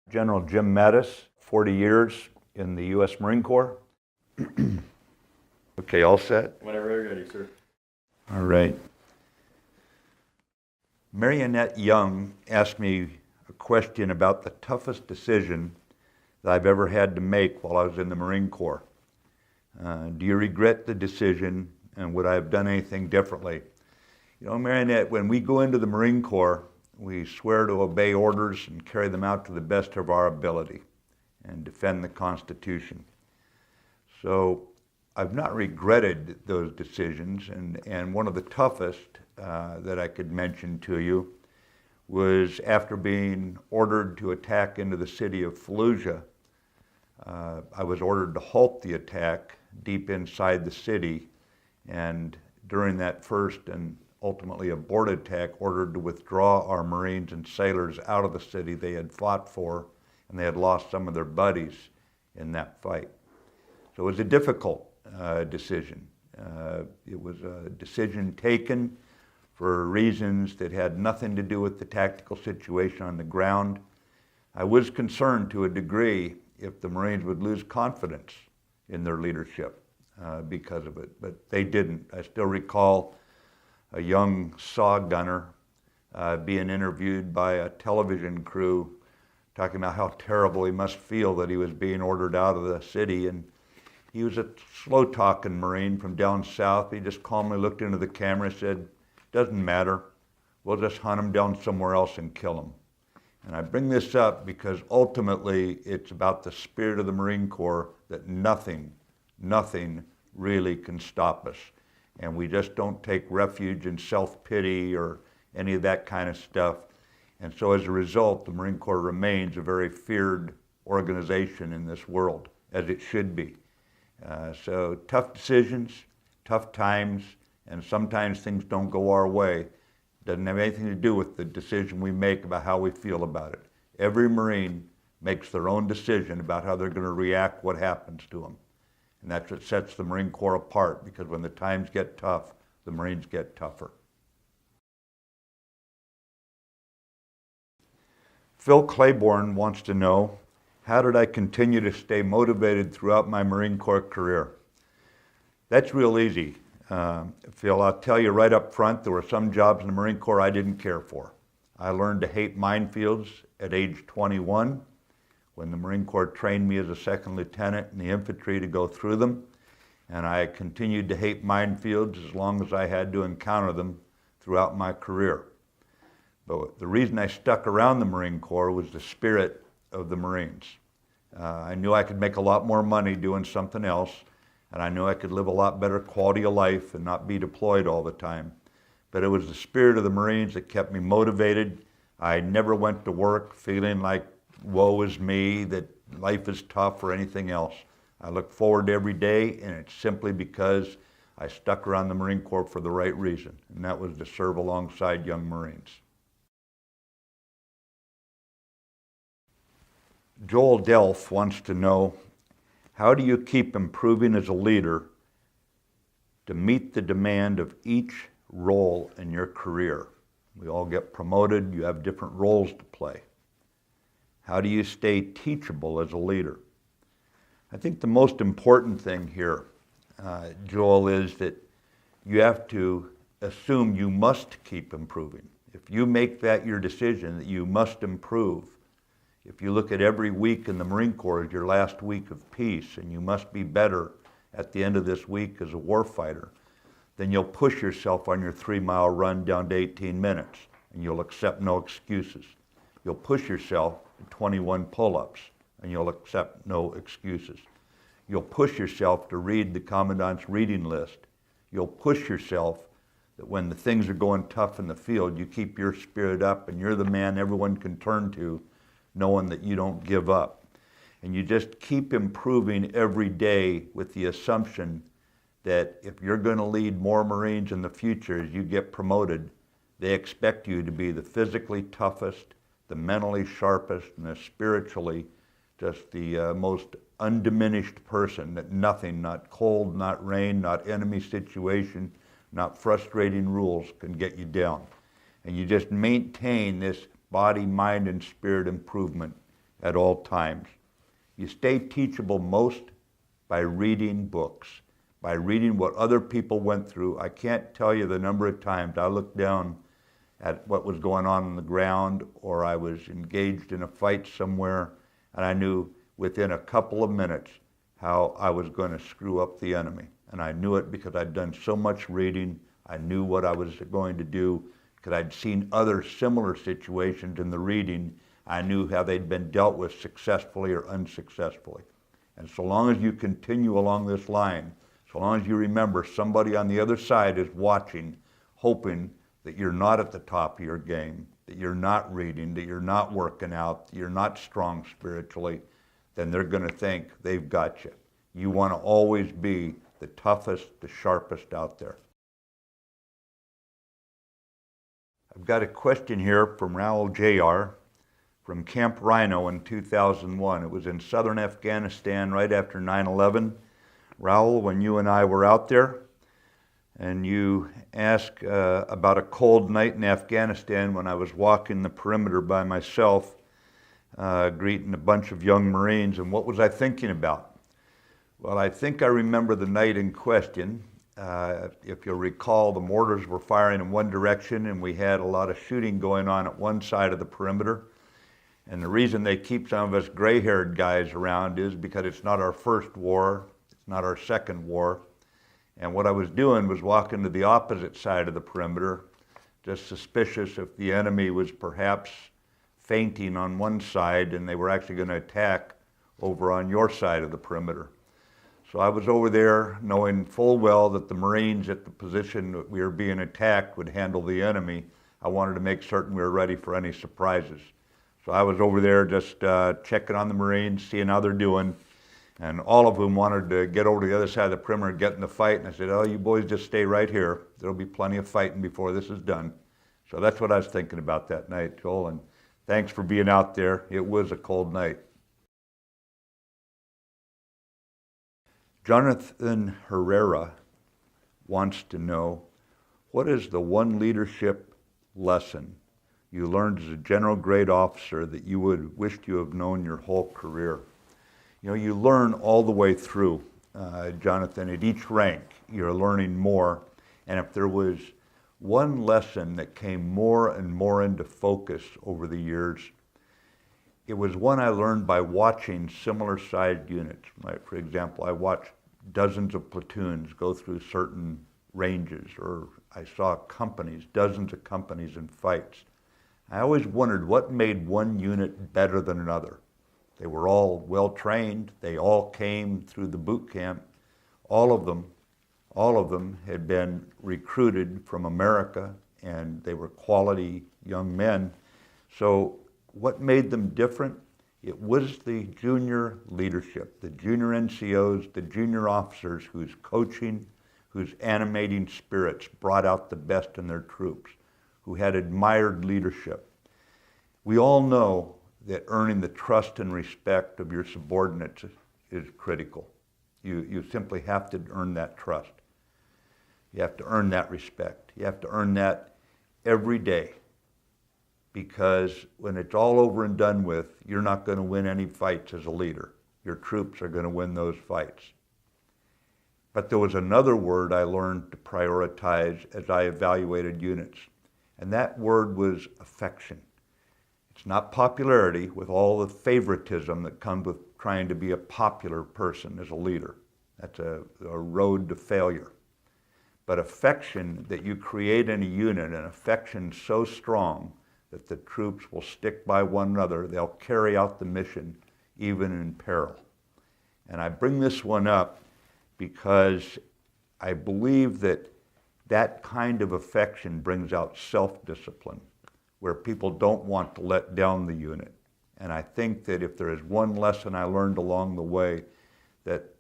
General Jim Mattis, 40 years in the U.S. Marine Corps. Okay, all set? Whenever you're ready, sir. All right. Marionette Young asked me a question about the toughest decision that I've ever had to make while I was in the Marine Corps. Do you regret the decision, and would I have done anything differently? You know, Marionette, when we go into the Marine Corps, we swear to obey orders and carry them out to the best of our ability and defend the Constitution. So I've not regretted those decisions, and one of the toughest that I could mention to you was after being ordered to attack into the city of Fallujah. I was ordered to halt the attack deep inside the city, and during that first and ultimately aborted attack, ordered to withdraw our Marines and sailors out of the city they had fought for, and they had lost some of their buddies in that fight. So it was a difficult decision. It was a decision taken for reasons that had nothing to do with the tactical situation on the ground. I was concerned to a degree if the Marines would lose confidence in their leadership because of it, but they didn't. I still recall a young saw gunner being interviewed by a television crew talking about how terrible he must feel that he was being ordered out of the city. And he was a slow-talking Marine from down south. He just calmly looked into the camera and said, "Doesn't matter. We'll just hunt him down somewhere else and kill him." And I bring this up because ultimately it's about the spirit of the Marine Corps that nothing really can stop us. And we just don't take refuge in self-pity or any of that kind of stuff. And so as a result, the Marine Corps remains a very feared organization in this world, as it should be. So tough decisions, tough times, and sometimes things don't go our way. Doesn't have anything to do with the decision we make about how we feel about it. Every Marine makes their own decision about how they're going to react, what happens to them. And that's what sets the Marine Corps apart, because when the times get tough, the Marines get tougher. Phil Claiborne wants to know, how did I continue to stay motivated throughout my Marine Corps career? That's real easy. Phil, I'll tell you right up front, there were some jobs in the Marine Corps I didn't care for. I learned to hate minefields at age 21. When the Marine Corps trained me as a second lieutenant in the infantry to go through them, and I continued to hate minefields as long as I had to encounter them throughout my career. But the reason I stuck around the Marine Corps was the spirit of the Marines. I knew I could make a lot more money doing something else, and I knew I could live a lot better quality of life and not be deployed all the time. But it was the spirit of the Marines that kept me motivated. I never went to work feeling like woe is me, that life is tough or anything else. I look forward to every day, and it's simply because I stuck around the Marine Corps for the right reason, and that was to serve alongside young Marines. Joel Delph wants to know, how do you keep improving as a leader to meet the demand of each role in your career? We all get promoted, you have different roles to play. How do you stay teachable as a leader? I think the most important thing here, Joel, is that you have to assume you must keep improving. If you make that your decision, that you must improve, if you look at every week in the Marine Corps as your last week of peace, and you must be better at the end of this week as a warfighter, then you'll push yourself on your 3-mile run down to 18 minutes, and you'll accept no excuses. You'll push yourself to 21 pull-ups, and you'll accept no excuses. You'll push yourself to read the Commandant's reading list. You'll push yourself that when the things are going tough in the field, you keep your spirit up, and you're the man everyone can turn to, knowing that you don't give up. And you just keep improving every day with the assumption that if you're going to lead more Marines in the future as you get promoted, they expect you to be the physically toughest, the mentally sharpest, and the spiritually just the most undiminished person, that nothing, not cold, not rain, not enemy situation, not frustrating rules can get you down. And you just maintain this body, mind, and spirit improvement at all times. You stay teachable most by reading books, by reading what other people went through. I can't tell you the number of times I looked down at what was going on the ground, or I was engaged in a fight somewhere, and I knew within a couple of minutes how I was going to screw up the enemy. And I knew it because I'd done so much reading. I knew what I was going to do because I'd seen other similar situations in the reading. I knew how they'd been dealt with successfully or unsuccessfully. And so long as you continue along this line, so long as you remember somebody on the other side is watching, hoping that you're not at the top of your game, that you're not reading, that you're not working out, that you're not strong spiritually, then they're going to think they've got you. You want to always be the toughest, the sharpest out there. I've got a question here from Raul Jr. from Camp Rhino in 2001. It was in southern Afghanistan right after 9/11. Raul, when you and I were out there, and you asked about a cold night in Afghanistan when I was walking the perimeter by myself, greeting a bunch of young Marines, and what was I thinking about? Well, I think I remember the night in question. If you'll recall, the mortars were firing in one direction, and we had a lot of shooting going on at one side of the perimeter. And the reason they keep some of us gray-haired guys around is because it's not our first war, it's not our second war. And what I was doing was walking to the opposite side of the perimeter, just suspicious if the enemy was perhaps feinting on one side and they were actually going to attack over on your side of the perimeter. So I was over there knowing full well that the Marines at the position that we were being attacked would handle the enemy. I wanted to make certain we were ready for any surprises. So I was over there just checking on the Marines, seeing how they're doing. And all of them wanted to get over to the other side of the perimeter and get in the fight. And I said, oh, you boys just stay right here. There'll be plenty of fighting before this is done. So that's what I was thinking about that night, Joel. And thanks for being out there. It was a cold night. Jonathan Herrera wants to know, what is the one leadership lesson you learned as a general grade officer that you would wished you have known your whole career? You know, you learn all the way through, Jonathan. At each rank, you're learning more. And if there was one lesson that came more and more into focus over the years, it was one I learned by watching similar-sized units. Like, for example, I watched dozens of platoons go through certain ranges, or I saw companies, dozens of companies in fights. I always wondered what made one unit better than another. They were all well-trained. They all came through the boot camp. All of them had been recruited from America, and they were quality young men. So what made them different? It was the junior leadership, the junior NCOs, the junior officers whose coaching, whose animating spirits brought out the best in their troops, who had admired leadership. We all know that earning the trust and respect of your subordinates is critical. You simply have to earn that trust. You have to earn that respect. You have to earn that every day, because when it's all over and done with, you're not going to win any fights as a leader. Your troops are going to win those fights. But there was another word I learned to prioritize as I evaluated units, and that word was affection. It's not popularity, with all the favoritism that comes with trying to be a popular person as a leader. That's a road to failure. But affection that you create in a unit, an affection so strong that the troops will stick by one another, they'll carry out the mission even in peril. And I bring this one up because I believe that that kind of affection brings out self-discipline, where people don't want to let down the unit. And I think that if there is one lesson I learned along the way, that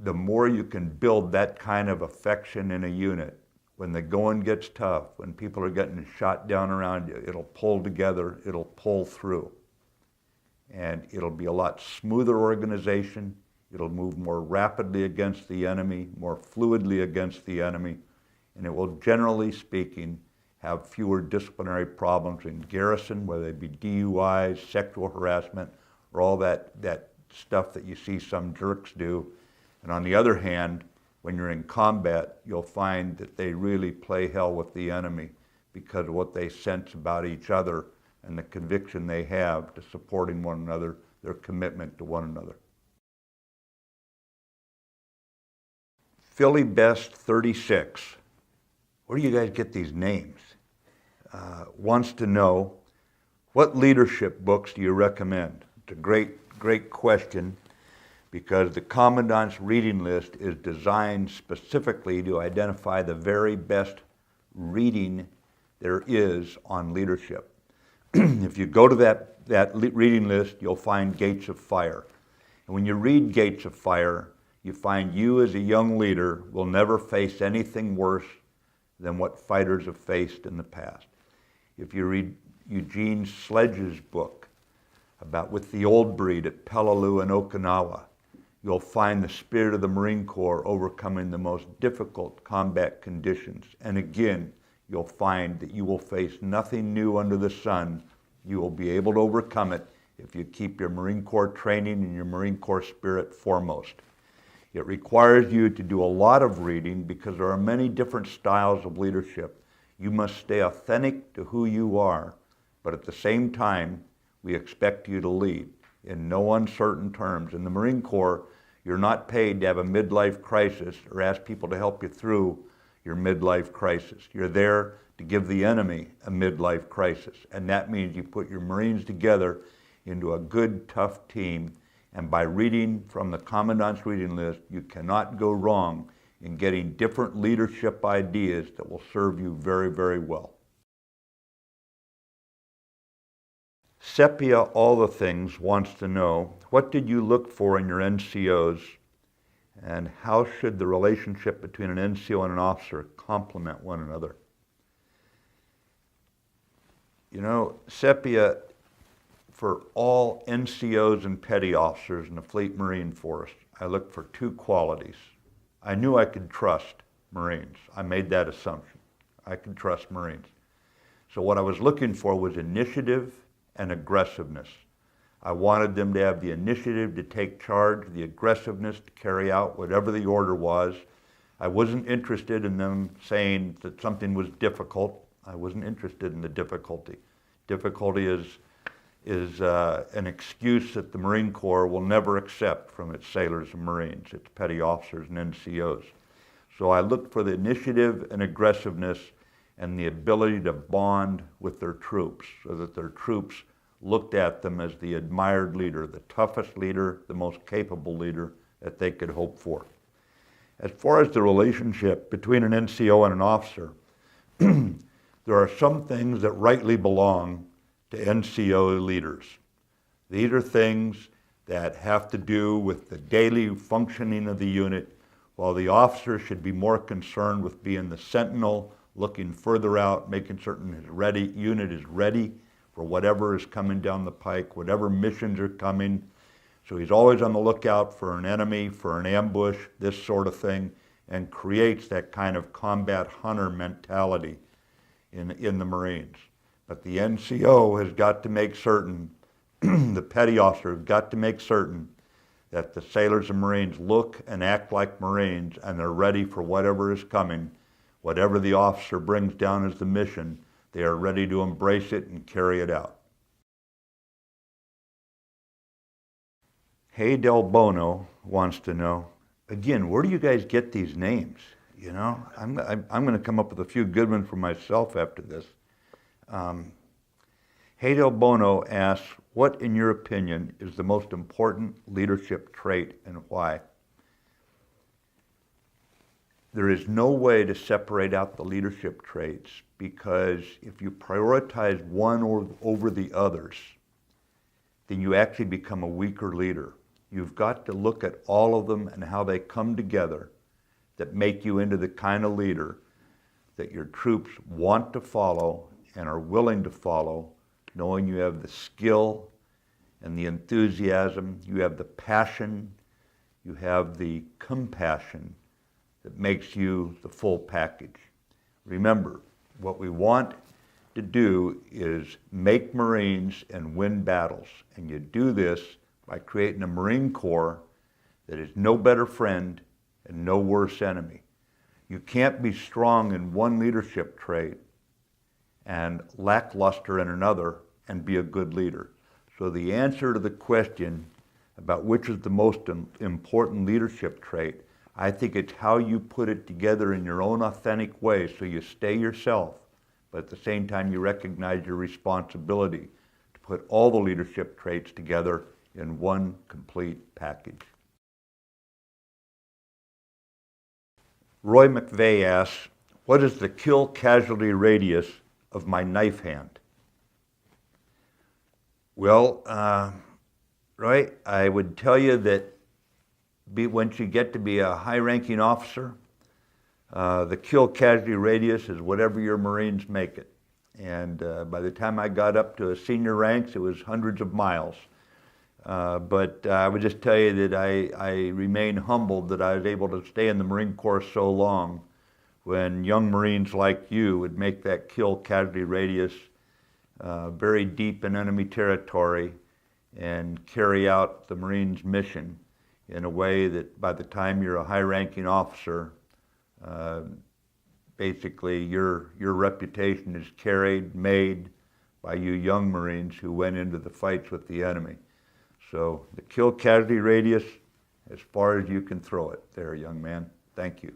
the more you can build that kind of affection in a unit, when the going gets tough, when people are getting shot down around you, it'll pull together, it'll pull through. And it'll be a lot smoother organization. It'll move more rapidly against the enemy, more fluidly against the enemy, and it will, generally speaking, have fewer disciplinary problems in garrison, whether they be DUIs, sexual harassment, or all that stuff that you see some jerks do. And on the other hand, when you're in combat, you'll find that they really play hell with the enemy because of what they sense about each other and the conviction they have to supporting one another, their commitment to one another. Philly Best 36. Where do you guys get these names? Wants to know, what leadership books do you recommend? It's a great question, because the Commandant's reading list is designed specifically to identify the very best reading there is on leadership. If you go to that reading list, you'll find Gates of Fire. And when you read Gates of Fire, you find you as a young leader will never face anything worse than what fighters have faced in the past. If you read Eugene Sledge's book about With the Old Breed at Peleliu in Okinawa, you'll find the spirit of the Marine Corps overcoming the most difficult combat conditions. And again, you'll find that you will face nothing new under the sun. You will be able to overcome it if you keep your Marine Corps training and your Marine Corps spirit foremost. It requires you to do a lot of reading because there are many different styles of leadership. You must stay authentic to who you are, but at the same time, we expect you to lead in no uncertain terms. In the Marine Corps, you're not paid to have a midlife crisis or ask people to help you through your midlife crisis. You're there to give the enemy a midlife crisis, and that means you put your Marines together into a good, tough team. And by reading from the Commandant's reading list, you cannot go wrong in getting different leadership ideas that will serve you very, very well. Sepia All the Things wants to know, what did you look for in your NCOs, and how should the relationship between an NCO and an officer complement one another? You know, Sepia, for all NCOs and petty officers in the Fleet Marine Force, I looked for two qualities. I knew I could trust Marines. I made that assumption. I could trust Marines. So what I was looking for was initiative and aggressiveness. I wanted them to have the initiative to take charge, the aggressiveness to carry out whatever the order was. I wasn't interested in them saying that something was difficult. I wasn't interested in the difficulty. Difficulty is an excuse that the Marine Corps will never accept from its sailors and Marines, its petty officers and NCOs. So I looked for the initiative and aggressiveness and the ability to bond with their troops so that their troops looked at them as the admired leader, the toughest leader, the most capable leader that they could hope for. As far as the relationship between an NCO and an officer, there are some things that rightly belong to NCO leaders. These are things that have to do with the daily functioning of the unit, while the officer should be more concerned with being the sentinel, looking further out, making certain his unit is ready for whatever is coming down the pike, whatever missions are coming. So he's always on the lookout for an enemy, for an ambush, this sort of thing, and creates that kind of combat hunter mentality in the Marines. But the NCO has got to make certain, the petty officer has got to make certain that the sailors and Marines look and act like Marines and they're ready for whatever is coming. Whatever the officer brings down as the mission, they are ready to embrace it and carry it out. Hey Del Bono wants to know, again, where do you guys get these names? You know, I'm going to come up with a few good ones for myself after this. Hey Del Bono asks, what in your opinion is the most important leadership trait and why? There is no way to separate out the leadership traits, because if you prioritize one over the others, then you actually become a weaker leader. You've got to look at all of them and how they come together that make you into the kind of leader that your troops want to follow and are willing to follow, knowing you have the skill and the enthusiasm, you have the passion, you have the compassion that makes you the full package. Remember, What we want to do is make Marines and win battles. And you do this by creating a Marine Corps that is no better friend and no worse enemy. You can't be strong in one leadership trait and lackluster in another and be a good leader. So the answer to the question about which is the most important leadership trait, I think it's how you put it together in your own authentic way so you stay yourself, but at the same time you recognize your responsibility to put all the leadership traits together in one complete package. Roy McVeigh asks, what is the kill casualty radius of my knife hand? Well, Roy, I would tell you that once you get to be a high-ranking officer, the kill casualty radius is whatever your Marines make it. And by the time I got up to senior ranks, it was hundreds of miles. But I would just tell you that I remain humbled that I was able to stay in the Marine Corps so long when young Marines like you would make that kill casualty radius very deep in enemy territory and carry out the Marines' mission in a way that by the time you're a high-ranking officer, basically your reputation is carried, made by you young Marines who went into the fights with the enemy. So the kill casualty radius, as far as you can throw it there, young man. Thank you.